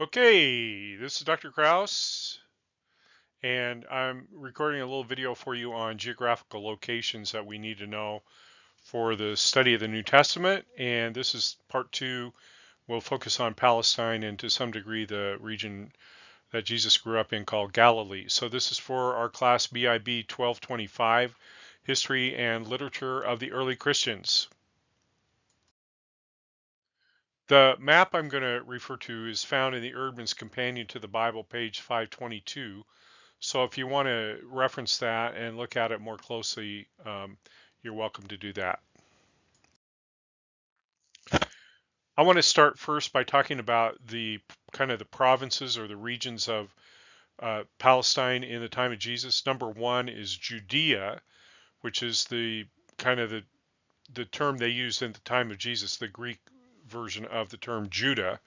Okay, this is Dr. Kraus, and I'm recording a little video for you on geographical locations that we need to know for the study of the New Testament. And this is part two. We'll focus on Palestine and to some degree the region that Jesus grew up in called Galilee. So this is for our class BIB 1225, History and Literature of the Early Christians. The map I'm going to refer to is found in the Erdman's Companion to the Bible, page 522. So if you want to reference that and look at it more closely, you're welcome to do that. I want to start first by talking about the kind of the provinces or the regions of Palestine in the time of Jesus. Number one is Judea, which is the kind of the term they used in the time of Jesus, the Greek version of the term Judah.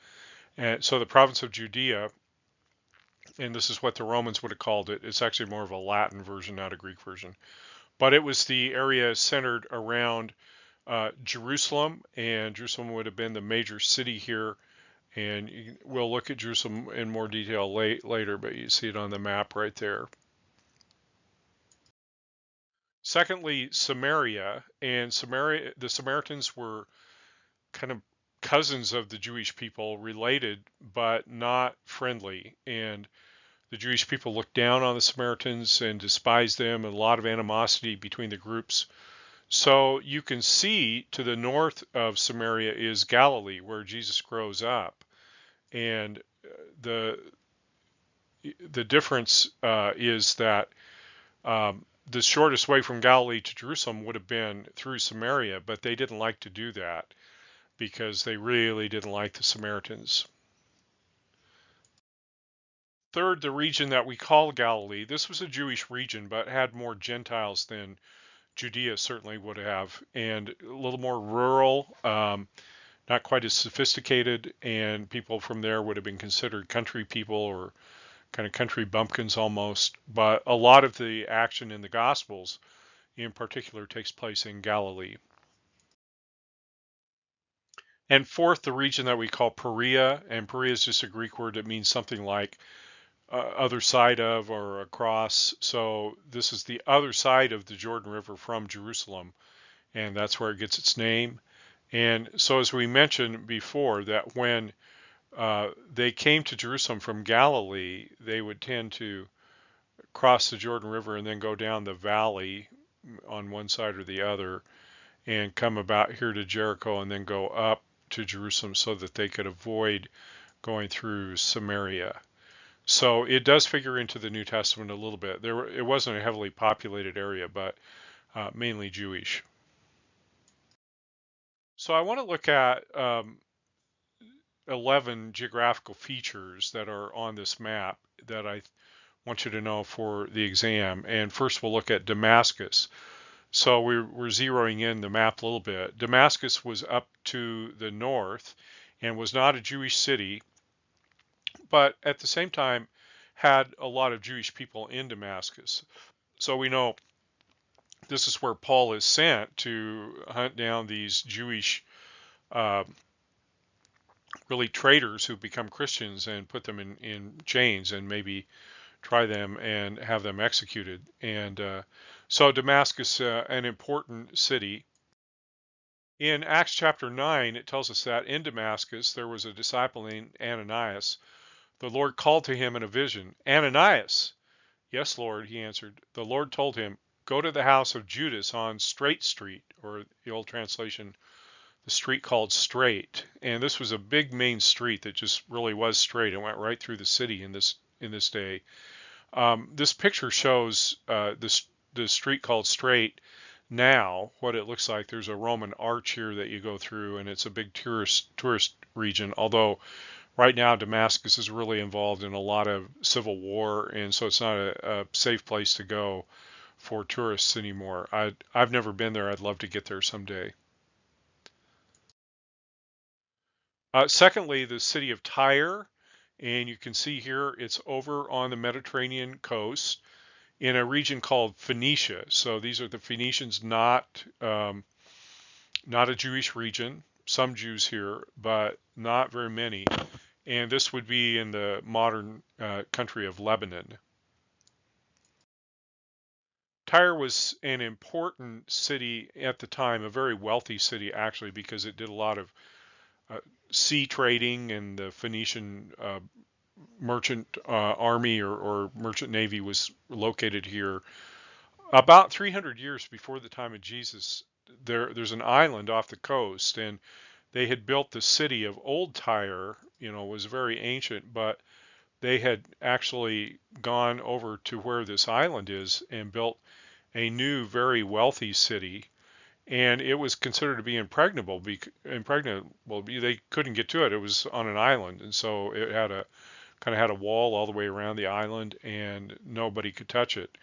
And so the province of Judea, and this is what the Romans would have called it. It's actually more of a Latin version, not a Greek version. But it was the area centered around Jerusalem, and Jerusalem would have been the major city here. And we'll look at Jerusalem in more detail later, but you see it on the map right there. Secondly, Samaria, and Samaria, the Samaritans were kind of cousins of the Jewish people, related but not friendly. And the Jewish people looked down on the Samaritans and despised them, and a lot of animosity between the groups. So you can see to the north of Samaria is Galilee, where Jesus grows up, and the difference is that the shortest way from Galilee to Jerusalem would have been through Samaria, but they didn't like to do that because they really didn't like the Samaritans. Third, the region that we call Galilee. This was a Jewish region, but had more Gentiles than Judea certainly would have, and a little more rural, not quite as sophisticated, and people from there would have been considered country people or kind of country bumpkins almost. But a lot of the action in the Gospels in particular takes place in Galilee. And fourth, the region that we call Perea, and Perea is just a Greek word that means something like other side of or across. So this is the other side of the Jordan River from Jerusalem, and that's where it gets its name. And so as we mentioned before, that when they came to Jerusalem from Galilee, they would tend to cross the Jordan River and then go down the valley on one side or the other and come about here to Jericho and then go up to Jerusalem so that they could avoid going through Samaria. So it does figure into the New Testament a little bit. It wasn't a heavily populated area, but mainly Jewish. So I want to look at 11 geographical features that are on this map that I want you to know for the exam. And first we'll look at Damascus. So we're zeroing in the map a little bit. Damascus was up to the north and was not a Jewish city, but at the same time had a lot of Jewish people in Damascus. So we know this is where Paul is sent to hunt down these Jewish really traitors who become Christians and put them in chains and maybe try them and have them executed. And so Damascus, an important city. In Acts chapter 9, it tells us that in Damascus there was a disciple named Ananias. The Lord called to him in a vision, Ananias. Yes, Lord, he answered. The Lord told him, go to the house of Judas on Straight Street, or the old translation, the street called Straight. And this was a big main street that just really was straight. It went right through the city in this day. This picture shows the street called Straight now, what it looks like. There's a Roman arch here that you go through, and it's a big tourist region, although right now Damascus is really involved in a lot of civil war, and so it's not a safe place to go for tourists anymore. I've never been there. I'd love to get there someday. Secondly, the city of Tyre, and you can see here it's over on the Mediterranean coast in a region called Phoenicia. So these are the Phoenicians, not a Jewish region. Some Jews here, but not very many. and this would be in the modern country of Lebanon. Tyre was an important city at the time, a very wealthy city actually, because it did a lot of uh, sea trading, and the Phoenician merchant army or merchant navy was located here. About 300 years before the time of Jesus, there's an island off the coast, and they had built the city of Old Tyre. Was very ancient, but they had actually gone over to where this island is and built a new, very wealthy city, and it was considered to be impregnable. Impregnable. They couldn't get to it. It was on an island, and so it had a kind of had a wall all the way around the island, and nobody could touch it.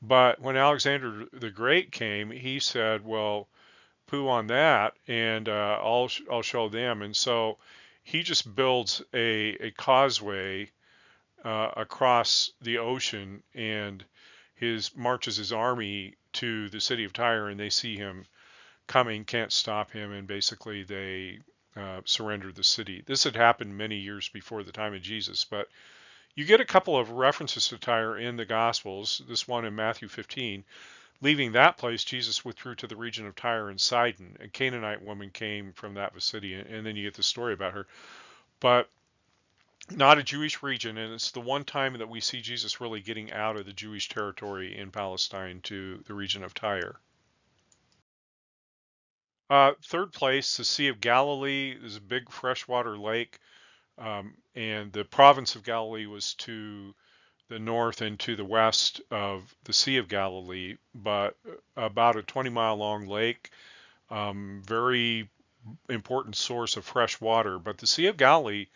But when Alexander the Great came, he said, "Well, poo on that, and I'll show them." And so he just builds a causeway across the ocean, and marches his army to the city of Tyre, and they see him coming, can't stop him, and basically they surrender the city. This had happened many years before the time of Jesus, but you get a couple of references to Tyre in the Gospels. This one in Matthew 15. Leaving that place, Jesus withdrew to the region of Tyre and Sidon. A Canaanite woman came from that vicinity, and then you get the story about her. But not a Jewish region, and it's the one time that we see Jesus really getting out of the Jewish territory in Palestine to the region of Tyre. Third place, the Sea of Galilee. There's a big freshwater lake, and the province of Galilee was to the north and to the west of the Sea of Galilee, but about a 20-mile long lake, very important source of fresh water. But the Sea of Galilee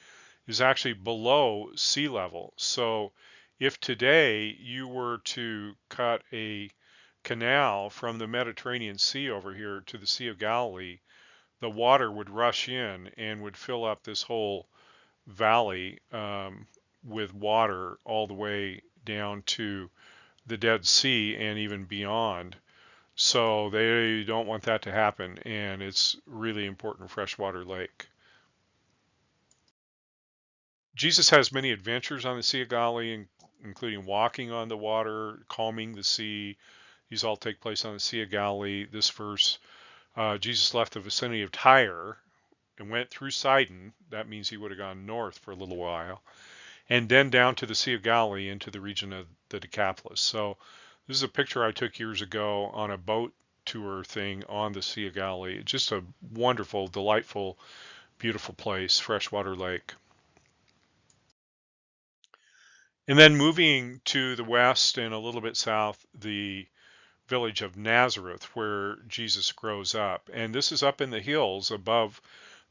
is actually below sea level. So if today you were to cut a canal from the Mediterranean Sea over here to the Sea of Galilee, the water would rush in and would fill up this whole valley with water all the way down to the Dead Sea and even beyond. So they don't want that to happen, and it's really important freshwater lake. Jesus has many adventures on the Sea of Galilee, including walking on the water, calming the sea. These all take place on the Sea of Galilee. This verse, Jesus left the vicinity of Tyre and went through Sidon. That means he would have gone north for a little while, and then down to the Sea of Galilee into the region of the Decapolis. So this is a picture I took years ago on a boat tour thing on the Sea of Galilee. Just a wonderful, delightful, beautiful place, freshwater lake. And then moving to the west and a little bit south, the village of Nazareth, where Jesus grows up. And this is up in the hills above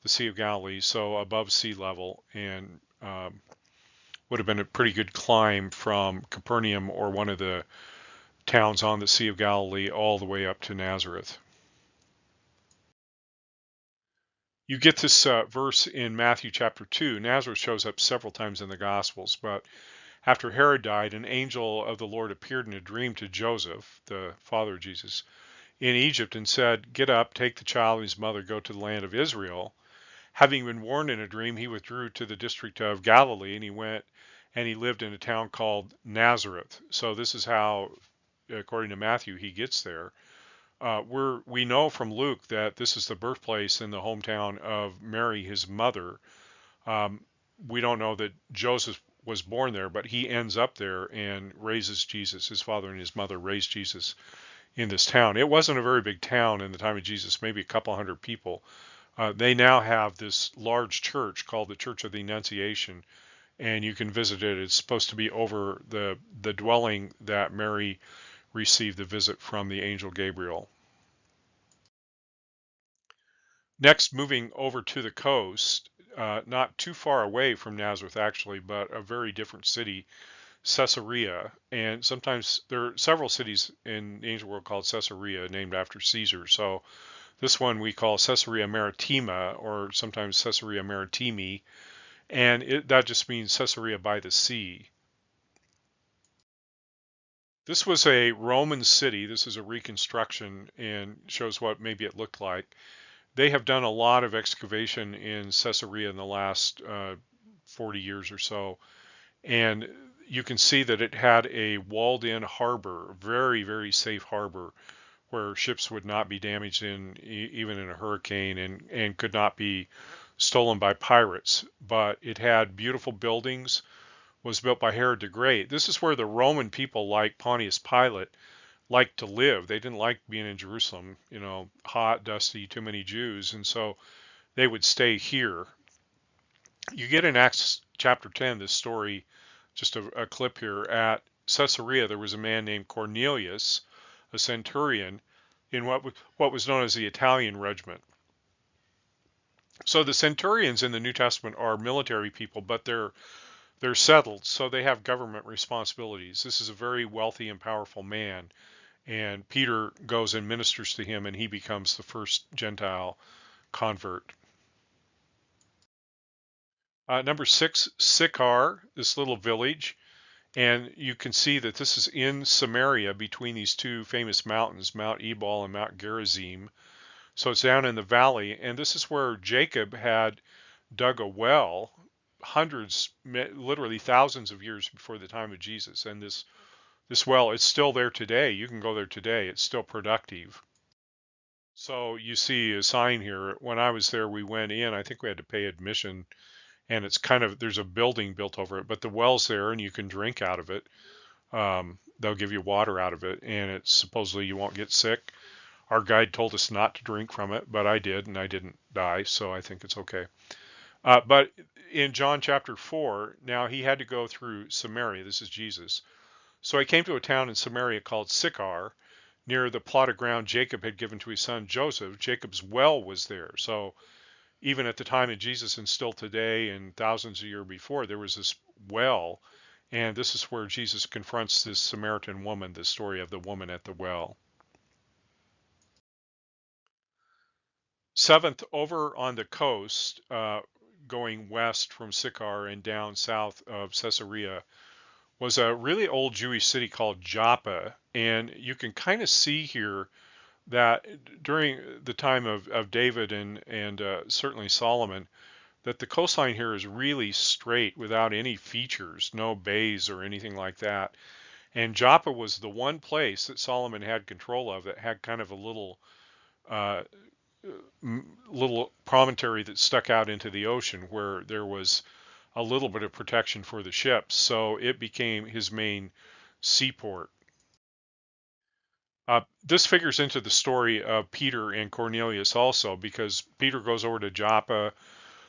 the Sea of Galilee, so above sea level, and would have been a pretty good climb from Capernaum or one of the towns on the Sea of Galilee all the way up to Nazareth. You get this verse in Matthew chapter 2. Nazareth shows up several times in the Gospels, but after Herod died, an angel of the Lord appeared in a dream to Joseph, the father of Jesus, in Egypt, and said, "Get up, take the child and his mother, go to the land of Israel." Having been warned in a dream, he withdrew to the district of Galilee, and he went and he lived in a town called Nazareth. So this is how, according to Matthew, he gets there. We know from Luke that this is the birthplace and the hometown of Mary, his mother. We don't know that Joseph was born there, but he ends up there and raises Jesus. His father and his mother raised Jesus in this town. It wasn't a very big town in the time of Jesus, maybe a couple hundred people. They now have this large church called the Church of the Annunciation, and you can visit it. It's supposed to be over the dwelling that Mary received the visit from the angel Gabriel. Next, moving over to the coast, not too far away from Nazareth actually, but a very different city, Caesarea. And sometimes there are several cities in the ancient world called Caesarea, named after Caesar. So this one we call Caesarea Maritima, or sometimes Caesarea Maritimi, and that just means Caesarea by the sea. This was a Roman city. This is a reconstruction and shows what maybe it looked like. They have done a lot of excavation in Caesarea in the last 40 years or so. And you can see that it had a walled-in harbor, very, very safe harbor, where ships would not be damaged even in a hurricane, and could not be stolen by pirates. But it had beautiful buildings, was built by Herod the Great. This is where the Roman people like Pontius Pilate liked to live. They didn't like being in Jerusalem, hot, dusty, too many Jews, and so they would stay here. You get in Acts chapter 10 this story, just a clip here. At Caesarea, there was a man named Cornelius, a centurion, in what was known as the Italian regiment. So the centurions in the New Testament are military people, but they're settled, so they have government responsibilities. This is a very wealthy and powerful man, and Peter goes and ministers to him, and he becomes the first Gentile convert. Number 6, Sychar, this little village, and you can see that this is in Samaria, between these two famous mountains, Mount Ebal and Mount Gerizim. So it's down in the valley, and this is where Jacob had dug a well hundreds, literally thousands of years before the time of Jesus. And this well, it's still there today. You can go there today. It's still productive. So you see a sign here. When I was there, we went in. I think we had to pay admission, and it's there's a building built over it, but the well's there and you can drink out of it. They'll give you water out of it, and it's supposedly you won't get sick. Our guide told us not to drink from it, but I did, and I didn't die, so I think it's okay. But in John chapter 4, now he had to go through Samaria. This is Jesus. So he came to a town in Samaria called Sychar, near the plot of ground Jacob had given to his son Joseph. Jacob's well was there. So even at the time of Jesus, and still today and thousands of years before, there was this well. And this is where Jesus confronts this Samaritan woman, the story of the woman at the well. 7th, over on the coast, going west from Sychar and down south of Caesarea, was a really old Jewish city called Joppa. And you can kind of see here that during the time of David and certainly Solomon, that the coastline here is really straight without any features, no bays or anything like that. And Joppa was the one place that Solomon had control of that had kind of a little promontory that stuck out into the ocean, where there was a little bit of protection for the ships. So it became his main seaport. This figures into the story of Peter and Cornelius also, because Peter goes over to Joppa.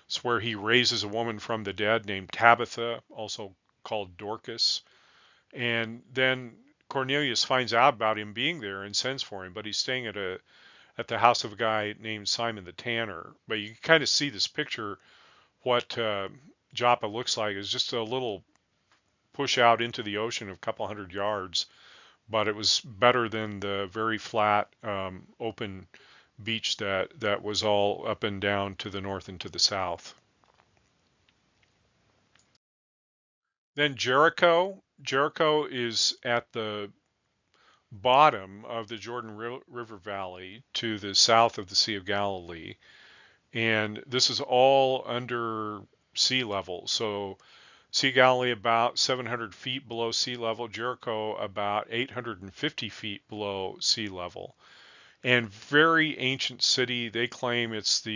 It's where he raises a woman from the dead named Tabitha, also called Dorcas. And then Cornelius finds out about him being there and sends for him, but he's staying at the house of a guy named Simon the Tanner. But you can kind of see this picture. What Joppa looks like is just a little push out into the ocean of a couple hundred yards, but it was better than the very flat, open beach that was all up and down to the north and to the south. Then Jericho. Jericho is at the bottom of the Jordan River Valley to the south of the Sea of Galilee. And this is all under sea level. So Sea of Galilee about 700 feet below sea level, Jericho about 850 feet below sea level. And very ancient city. They claim it's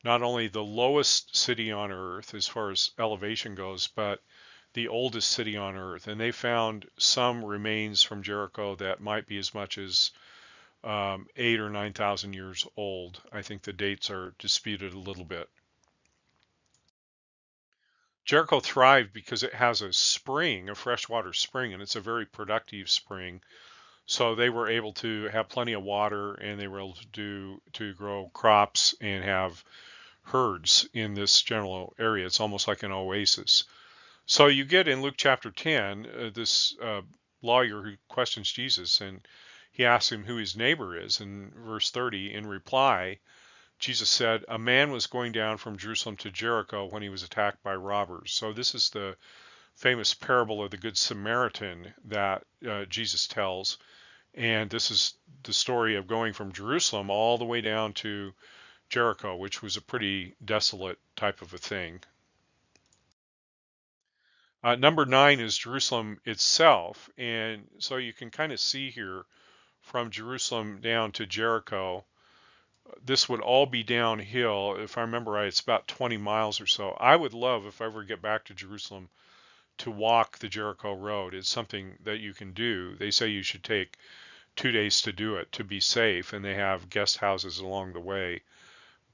not only the lowest city on earth as far as elevation goes, but the oldest city on earth. And they found some remains from Jericho that might be as much as 8,000 or 9,000 years old. I think the dates are disputed a little bit. Jericho thrived because it has a spring, a freshwater spring, and it's a very productive spring. So they were able to have plenty of water, and they were able to grow crops and have herds in this general area. It's almost like an oasis. So you get in Luke chapter 10, this lawyer who questions Jesus, and he asks him who his neighbor is. In verse 30, in reply, Jesus said, a man was going down from Jerusalem to Jericho when he was attacked by robbers. So this is the famous parable of the Good Samaritan that Jesus tells. And this is the story of going from Jerusalem all the way down to Jericho, which was a pretty desolate type of a thing. Number 9 is Jerusalem itself. And so you can kind of see here from Jerusalem down to Jericho, this would all be downhill. If I remember right, it's about 20 miles or so. I would love, if I ever get back to Jerusalem, to walk the Jericho Road. It's something that you can do. They say you should take 2 days to do it to be safe, and they have guest houses along the way.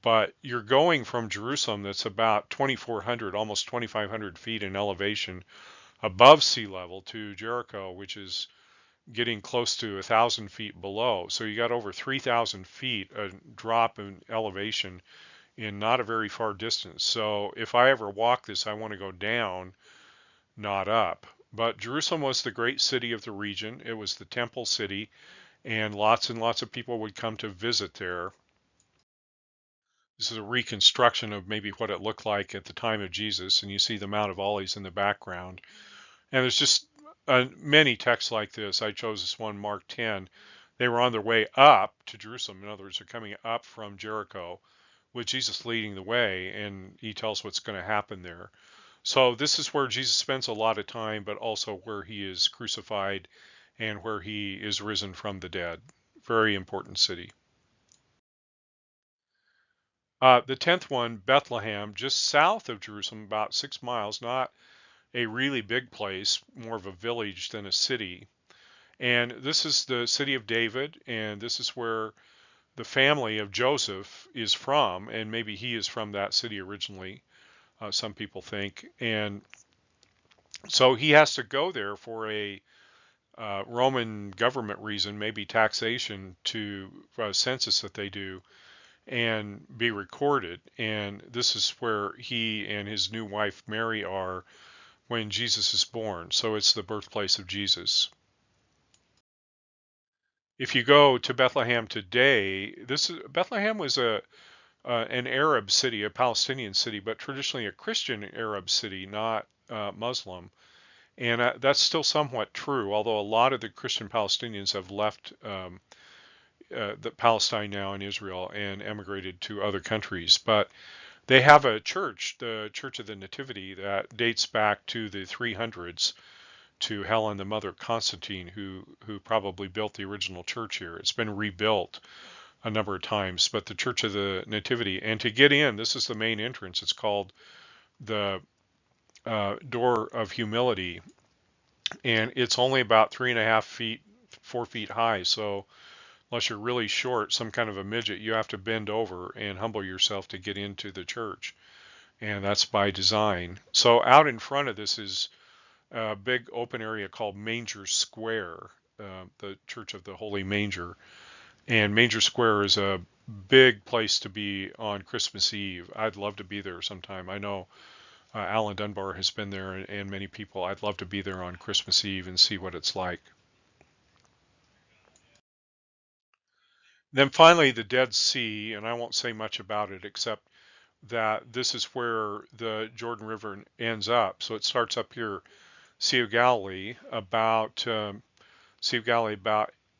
But you're going from Jerusalem, that's about 2,400, almost 2,500 feet in elevation above sea level, to Jericho, which is getting close to 1,000 feet below. So you got over 3,000 feet a drop in elevation in not a very far distance. So if I ever walk this, I want to go down, not up. But Jerusalem was the great city of the region. It was the temple city, and lots of people would come to visit there. This is a reconstruction of maybe what it looked like at the time of Jesus, and you see the Mount of Olives in the background. And there's just many texts like this. I chose this one, Mark 10. They were on their way up to Jerusalem. In other words, they're coming up from Jericho with Jesus leading the way, and he tells what's going to happen there. So this is where Jesus spends a lot of time, but also where he is crucified and where he is risen from the dead. Very important city. The 10th one, Bethlehem, just south of Jerusalem, about 6 miles, not a really big place, more of a village than a city. And this is the city of David, and this is where the family of Joseph is from, and maybe he is from that city originally, some people think. And so he has to go there for a Roman government reason, maybe taxation, to census that they do, and be recorded. And this is where he and his new wife Mary are when Jesus is born. So it's the birthplace of Jesus. If you go to Bethlehem today, Bethlehem was an Arab city, a Palestinian city, but traditionally a Christian Arab city, not Muslim. And that's still somewhat true, although a lot of the Christian Palestinians have left the Palestine now in Israel and emigrated to other countries. But they have a church, the Church of the Nativity, that dates back to the 300s, to Helen, the mother of Constantine, who probably built the original church here. It's been rebuilt a number of times, but the Church of the Nativity. And to get in, this is the main entrance. It's called the Door of Humility, and it's only about 3.5 feet, 4 feet high. So unless you're really short, some kind of a midget, you have to bend over and humble yourself to get into the church, and that's by design. So out in front of this is a big open area called Manger Square, the Church of the Holy Manger. And Manger Square is a big place to be on Christmas Eve. I'd love to be there sometime. I know Alan Dunbar has been there, and many people. I'd love to be there on Christmas Eve and see what it's like. Then finally, the Dead Sea, and I won't say much about it except that this is where the Jordan River ends up. So it starts up here, Sea of Galilee, about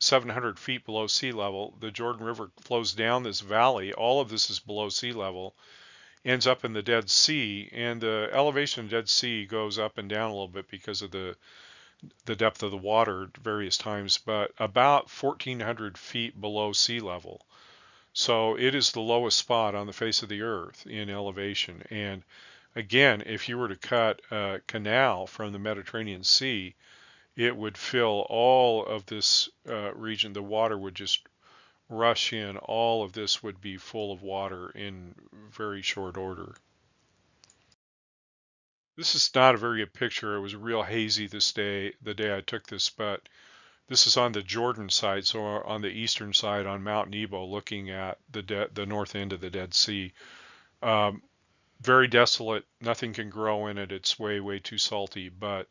700 feet below sea level. The Jordan River flows down this valley. All of this is below sea level, ends up in the Dead Sea, and the elevation of the Dead Sea goes up and down a little bit because of the depth of the water at various times, but about 1,400 feet below sea level. So it is the lowest spot on the face of the earth in elevation. And again, if you were to cut a canal from the Mediterranean Sea, it would fill all of this region. The water would just rush in. All of this would be full of water in very short order. This is not a very good picture. It was real hazy the day I took this, but this is on the Jordan side, so on the eastern side on Mount Nebo, looking at the north end of the Dead Sea. Very desolate. Nothing can grow in it. It's way too salty, but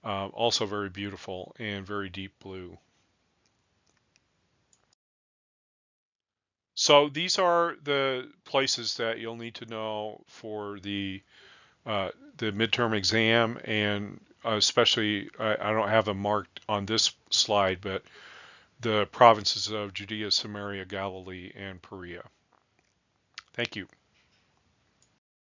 also very beautiful and very deep blue. So these are the places that you'll need to know for the midterm exam, and especially, I don't have them marked on this slide, but the provinces of Judea, Samaria, Galilee, and Perea. Thank you.